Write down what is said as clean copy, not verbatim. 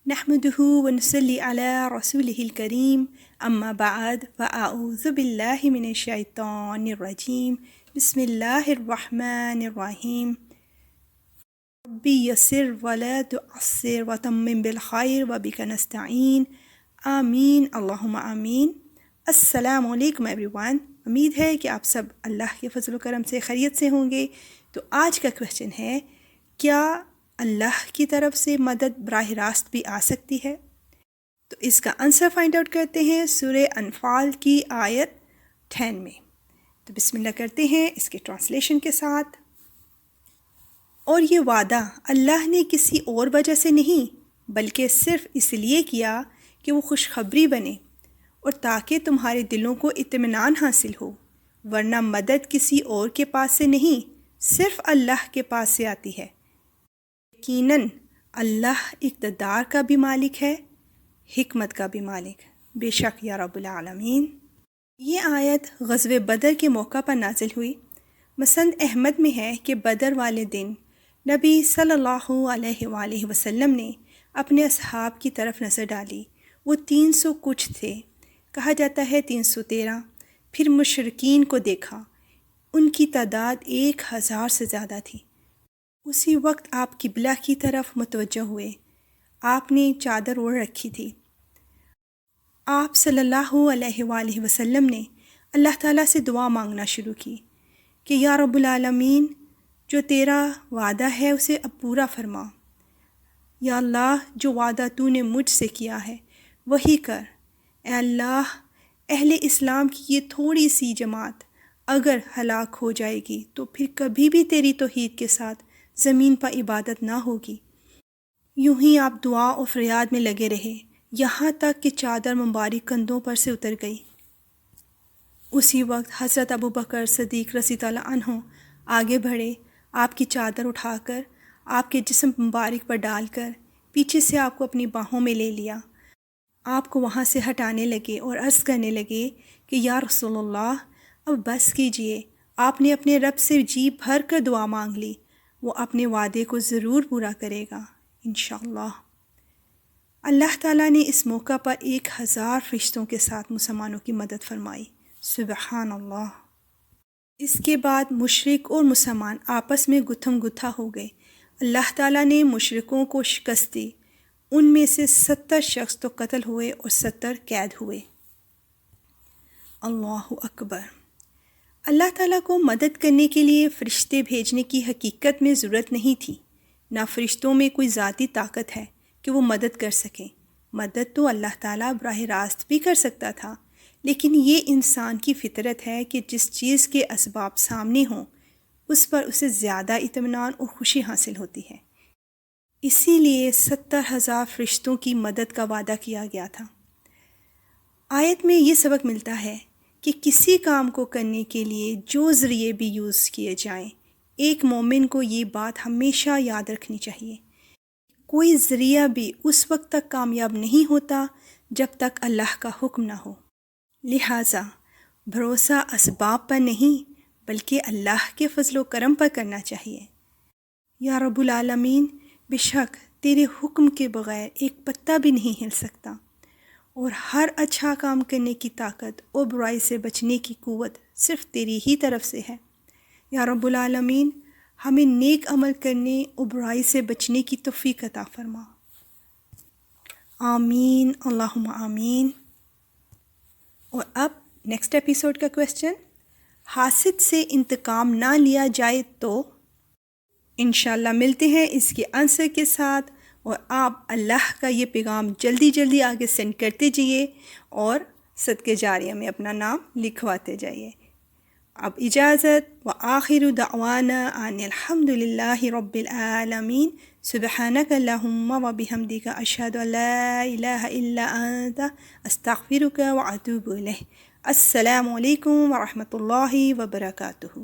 نحمده ونصلي على رسوله الكريم أما بعد فأعوذ بالله من الشيطان الرجيم بسم الله الرحمن الرحيم ربي يسر ولا تعسر وتمم بالخير وبك نستعين آمین اللہم آمین۔ السلام علیکم ایوری ون، امید ہے کہ آپ سب اللہ کے فضل و کرم سے خیریت سے ہوں گے۔ تو آج کا کویسچن ہے، کیا اللہ کی طرف سے مدد براہ راست بھی آ سکتی ہے؟ تو اس کا آنسر فائنڈ آؤٹ کرتے ہیں سورہ انفال کی آیت 10 میں۔ تو بسم اللہ کرتے ہیں اس کے ٹرانسلیشن کے ساتھ۔ اور یہ وعدہ اللہ نے کسی اور وجہ سے نہیں بلکہ صرف اس لیے کیا کہ وہ خوشخبری بنے اور تاکہ تمہارے دلوں کو اطمینان حاصل ہو، ورنہ مدد کسی اور کے پاس سے نہیں، صرف اللہ کے پاس سے آتی ہے۔ یقیناً اللہ اقتدار کا بھی مالک ہے، حکمت کا بھی مالک، بے شک یا رب العالمین۔ یہ آیت غزوہ بدر کے موقع پر نازل ہوئی۔ مسند احمد میں ہے کہ بدر والے دن نبی صلی اللہ علیہ وآلہ وسلم نے اپنے اصحاب کی طرف نظر ڈالی۔ وہ 300 کچھ تھے، کہا جاتا ہے 313۔ پھر مشرکین کو دیکھا، ان کی تعداد 1000 سے زیادہ تھی۔ اسی وقت آپ قبلہ کی طرف متوجہ ہوئے۔ آپ نے چادر اوڑھ رکھی تھی۔ آپ صلی اللہ علیہ وآلہ وسلم نے اللہ تعالیٰ سے دعا مانگنا شروع کی کہ یا رب العالمین، جو تیرا وعدہ ہے اسے اب پورا فرما۔ یا اللہ، جو وعدہ تو نے مجھ سے کیا ہے وہی کر۔ اے اللہ، اہل اسلام کی یہ تھوڑی سی جماعت اگر ہلاک ہو جائے گی تو پھر کبھی بھی تیری توحید کے ساتھ زمین پر عبادت نہ ہوگی۔ یوں ہی آپ دعا و فریاد میں لگے رہے یہاں تک کہ چادر مبارک کندھوں پر سے اتر گئی۔ اسی وقت حضرت ابوبکر صدیق رضی اللہ عنہ آگے بڑھے، آپ کی چادر اٹھا کر آپ کے جسم مبارک پر ڈال کر پیچھے سے آپ کو اپنی باہوں میں لے لیا۔ آپ کو وہاں سے ہٹانے لگے اور عرض کرنے لگے کہ یا رسول اللہ، اب بس کیجئے۔ آپ نے اپنے رب سے جی بھر کر دعا مانگ لی، وہ اپنے وعدے کو ضرور پورا کرے گا انشاءاللہ۔ اللہ تعالیٰ نے اس موقع پر 1000 فرشتوں کے ساتھ مسلمانوں کی مدد فرمائی، سبحان اللہ۔ اس کے بعد مشرک اور مسلمان آپس میں گتھم گتھا ہو گئے۔ اللہ تعالیٰ نے مشرکوں کو شکست دی، ان میں سے 70 شخص تو قتل ہوئے اور 70 قید ہوئے۔ اللہ اکبر۔ اللہ تعالیٰ کو مدد کرنے کے لیے فرشتے بھیجنے کی حقیقت میں ضرورت نہیں تھی، نہ فرشتوں میں کوئی ذاتی طاقت ہے کہ وہ مدد کر سکیں۔ مدد تو اللہ تعالیٰ براہ راست بھی کر سکتا تھا، لیکن یہ انسان کی فطرت ہے کہ جس چیز کے اسباب سامنے ہوں اس پر اسے زیادہ اطمینان اور خوشی حاصل ہوتی ہے۔ اسی لیے 70,000 فرشتوں کی مدد کا وعدہ کیا گیا تھا۔ آیت میں یہ سبق ملتا ہے کہ کسی کام کو کرنے کے لیے جو ذریعے بھی یوز کیے جائیں، ایک مومن کو یہ بات ہمیشہ یاد رکھنی چاہیے۔ کوئی ذریعہ بھی اس وقت تک کامیاب نہیں ہوتا جب تک اللہ کا حکم نہ ہو۔ لہٰذا بھروسہ اسباب پر نہیں بلکہ اللہ کے فضل و کرم پر کرنا چاہیے۔ یا رب العالمین، بے شک تیرے حکم کے بغیر ایک پتا بھی نہیں ہل سکتا، اور ہر اچھا کام کرنے کی طاقت اور برائی سے بچنے کی قوت صرف تیری ہی طرف سے ہے۔ یا رب العالمین، ہمیں نیک عمل کرنے اور برائی سے بچنے کی توفیق عطا فرما۔ آمین اللہم آمین۔ اور اب نیکسٹ ایپیسوڈ کا کویسچن، حاسد سے انتقام نہ لیا جائے تو؟ انشاءاللہ ملتے ہیں اس کے آنسر کے ساتھ، اور آپ اللہ کا یہ پیغام جلدی جلدی آگے سینڈ کرتے جائیے اور صدقہ جاریہ میں اپنا نام لکھواتے جائیے۔ اب اجازت، وآخر دعوانا ان الحمد للہ رب العالمین، سبحانک اللہم وبحمدک، اشہد ان لا الہ الا انت، استغفرک واتوب الیک۔ السلام علیکم ورحمۃ اللہ وبرکاتہ۔